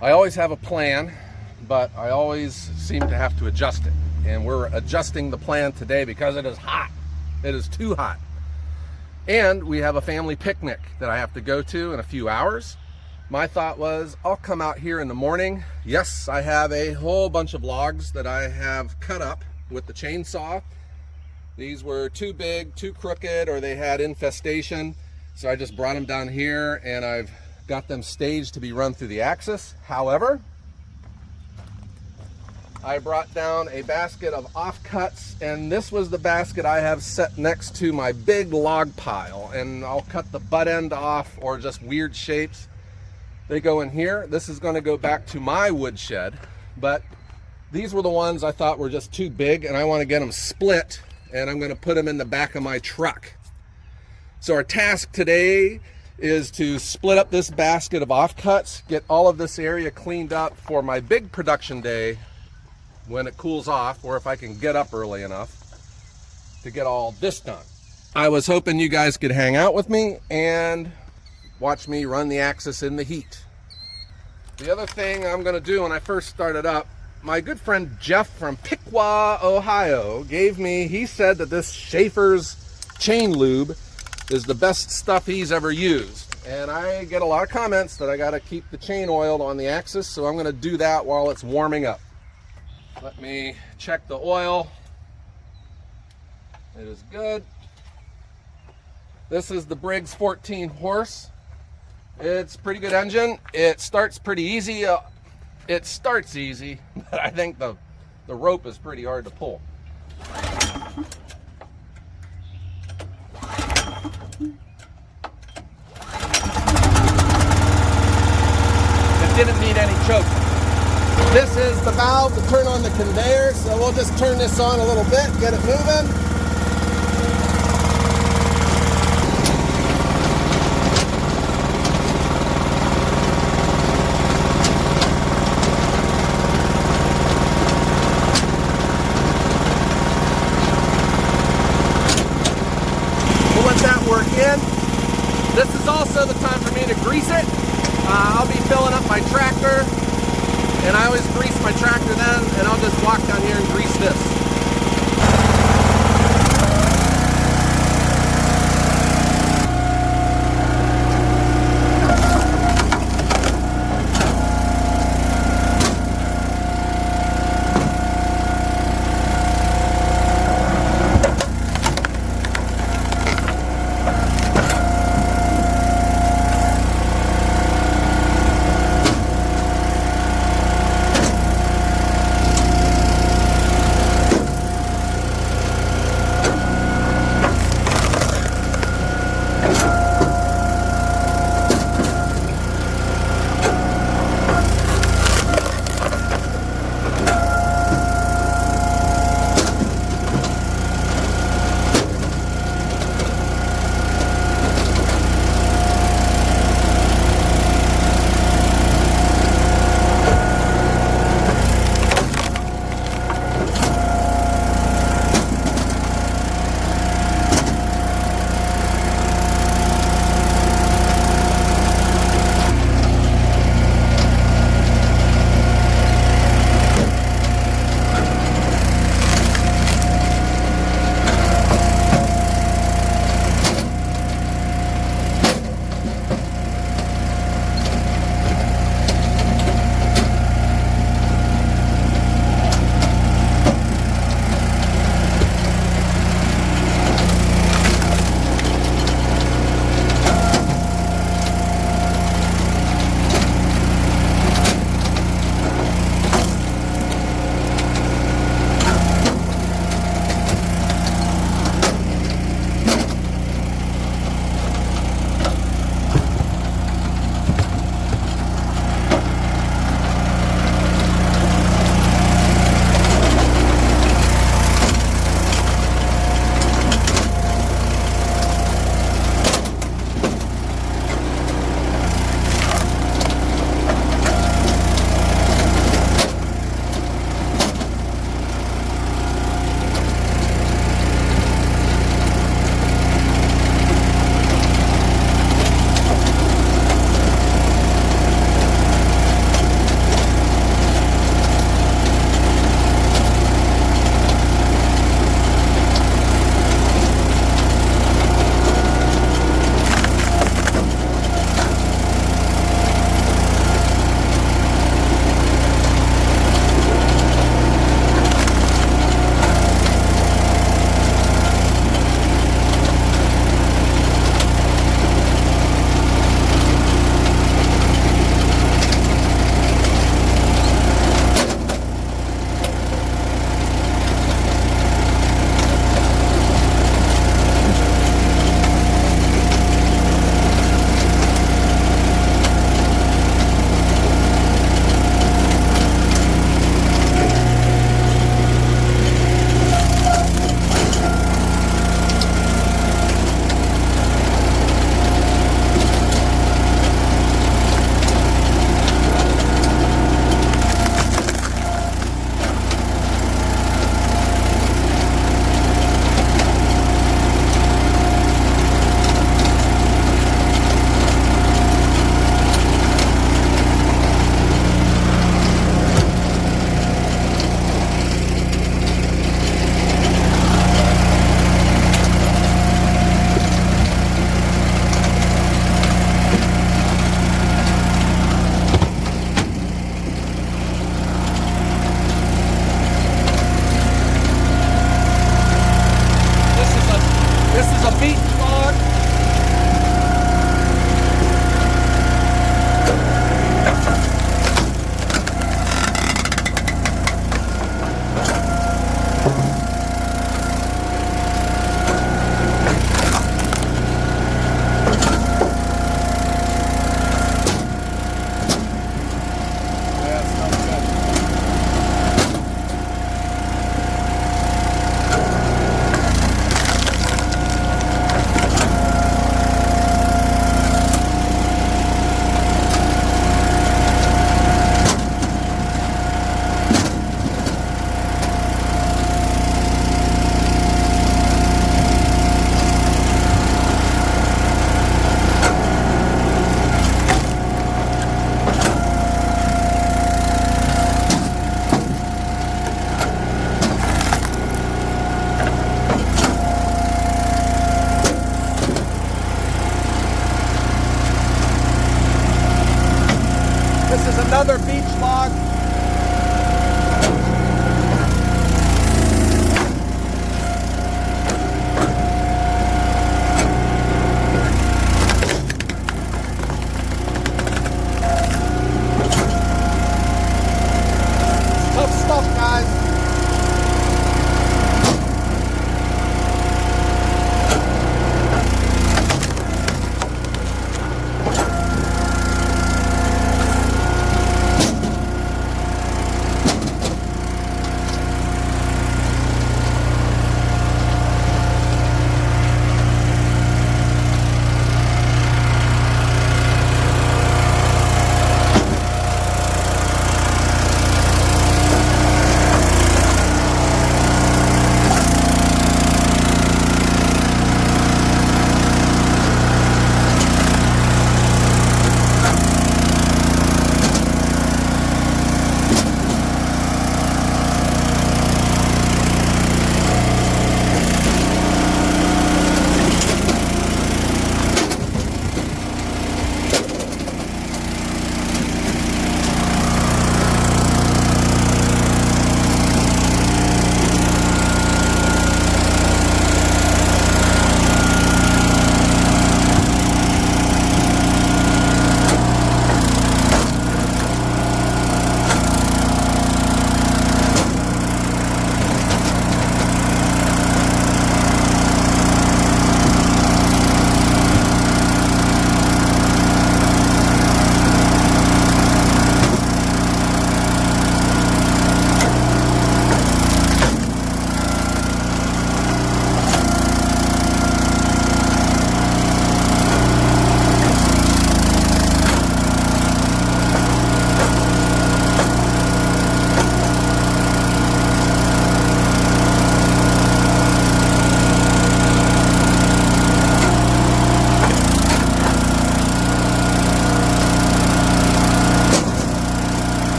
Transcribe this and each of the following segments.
I always have a plan, but I always seem to have to adjust it. And we're adjusting the plan today because it is hot. It is too hot. And we have a family picnic that I have to go to in a few hours. My thought was, I'll come out here in the morning. Yes, I have a whole bunch of logs that I have cut up with the chainsaw. These were too big, too crooked, or they had infestation. So I just brought them down here and I've got them staged to be run through the Axis. However, I brought down a basket of offcuts, and this was the basket I have set next to my big log pile, and I'll cut the butt end off or just weird shapes. They go in here. This is going to go back to my wood shed, but these were the ones I thought were just too big, and I want to get them split, and I'm going to put them in the back of my truck. So our task today is to split up this basket of offcuts, get all of this area cleaned up for my big production day when it cools off, or if I can get up early enough to get all this done. I was hoping you guys could hang out with me and watch me run the Axis in the heat. The other thing I'm gonna do when I first started up, my good friend Jeff from Piqua, Ohio he said that this Schaefer's chain lube is the best stuff he's ever used. And I get a lot of comments that I gotta keep the chain oiled on the Axis, so I'm gonna do that while it's warming up. Let me check the oil. It is good. This is the Briggs 14 horse. It's a pretty good engine. It starts pretty easy. It starts easy, but I think the rope is pretty hard to pull. It didn't need any choke. This is the valve to turn on the conveyor, so we'll just turn this on a little bit, get it moving. We'll let that work in. This is also the time for me to grease it. I'll be filling up my tractor. And I always grease my tractor then, and I'll just walk down here and grease this. a beaten log.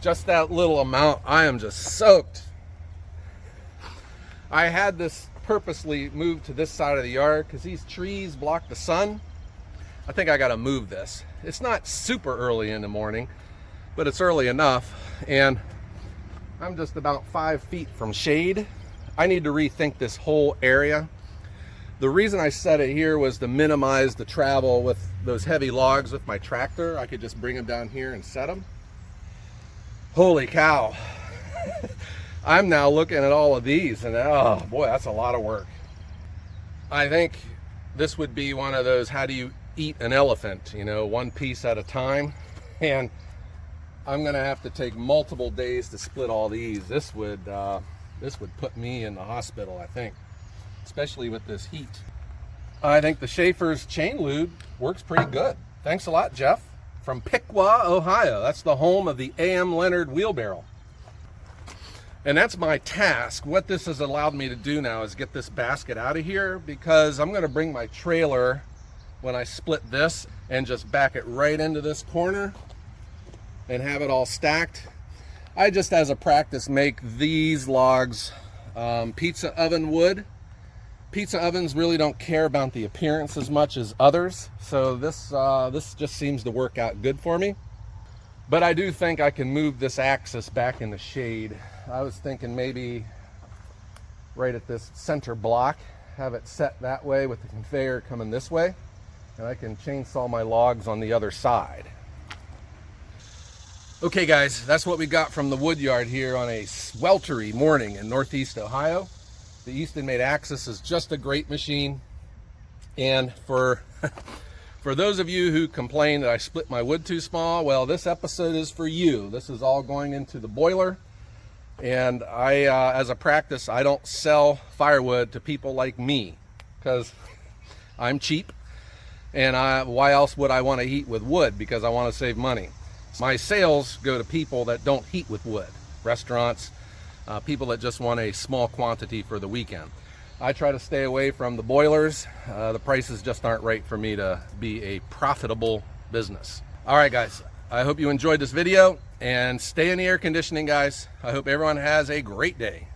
just that little amount, I am just soaked. I had this purposely moved to this side of the yard because these trees block the sun. I think I got to move this. It's not super early in the morning, but it's early enough, and I'm just about 5 feet from shade. I need to rethink this whole area. The reason I set it here was to minimize the travel with those heavy logs with my tractor. I could just bring them down here and set them. Holy cow. I'm now looking at all of these and oh boy, that's a lot of work. I think this would be one of those, how do you eat an elephant, you know, one piece at a time. And I'm gonna have to take multiple days to split all these. This would put me in the hospital, I think, especially with this heat. I think the Schaefer's chain lube works pretty good. Thanks a lot, Jeff, from Piqua, Ohio. That's the home of the A.M. Leonard wheelbarrow. And that's my task. What this has allowed me to do now is get this basket out of here, because I'm going to bring my trailer when I split this and just back it right into this corner and have it all stacked. I just, as a practice, make these logs pizza oven wood. Pizza ovens really don't care about the appearance as much as others, so this just seems to work out good for me. But I do think I can move this axis back in the shade. I was thinking maybe right at this center block, have it set that way with the conveyor coming this way, and I can chainsaw my logs on the other side. Okay guys, that's what we got from the wood yard here on a sweltery morning in Northeast Ohio. The Eastonmade Axis is just a great machine, and for those of you who complain that I split my wood too small, well, this episode is for you. This is all going into the boiler, and I, as a practice, I don't sell firewood to people like me because I'm cheap, and why else would I want to heat with wood? Because I want to save money. My sales go to people that don't heat with wood, restaurants, people that just want a small quantity for the weekend. I try to stay away from the boilers. The prices just aren't right for me to be a profitable business. All right, guys, I hope you enjoyed this video, and stay in the air conditioning, guys. I hope everyone has a great day.